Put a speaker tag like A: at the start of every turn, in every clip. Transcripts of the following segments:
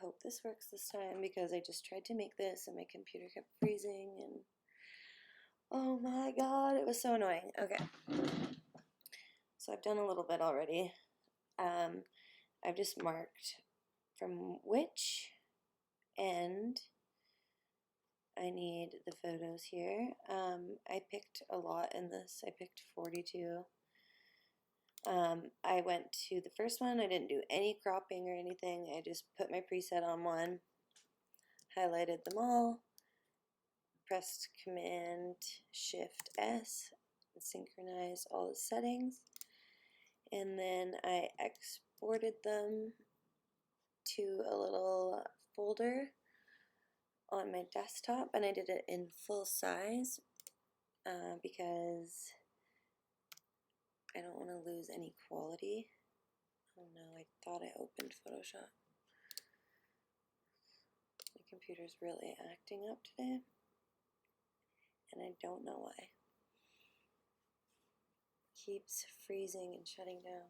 A: hope this works this time because I just tried to make this and my computer kept freezing and oh my god, it was so annoying. Okay, so I've done a little bit already. I've just marked from which end I need the photos here. I picked a lot in this. I picked 42. I went to the first one. I didn't do any cropping or anything. I just put my preset on one, highlighted them all, pressed Command Shift S, and synchronized all the settings, and then I exported them to a little folder on my desktop, and I did it in full size because I don't want to lose any quality. Oh no, I thought I opened Photoshop. My computer's really acting up today, and I don't know why. It keeps freezing and shutting down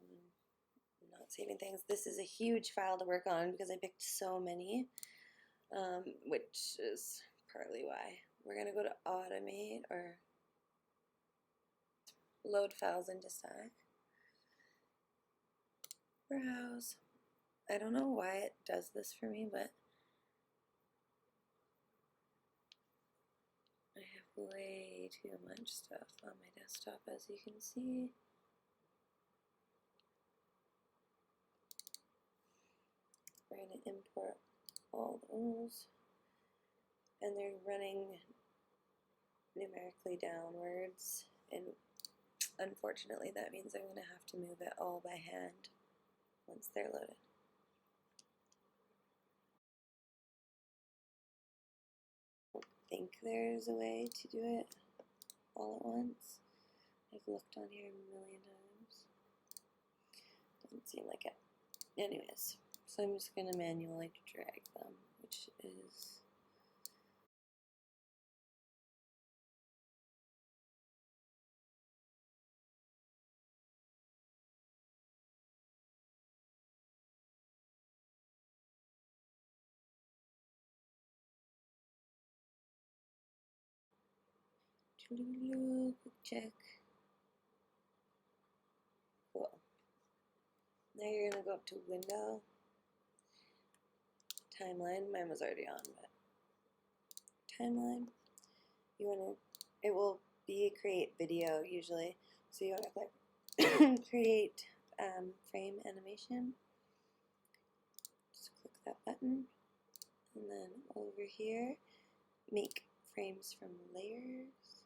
A: and not saving things. This is a huge file to work on because I picked so many, which is partly why. We're going to go to Automate or Load Files into Stack. Browse. I don't know why it does this for me, but I have way too much stuff on my desktop, as you can see. We're going to import all those, and they're running numerically downwards, and unfortunately that means I'm going to have to move it all by hand once they're loaded. I think there's a way to do it all at once. I've looked on here a million times. Doesn't seem like it. Anyways, so I'm just going to manually drag them, which is quick check. Cool. Now you're going to go up to Window, Timeline. Mine was already on, but Timeline. You want to, it will be a create video usually, so you want to click create frame animation. Just click that button, and then over here, make frames from layers.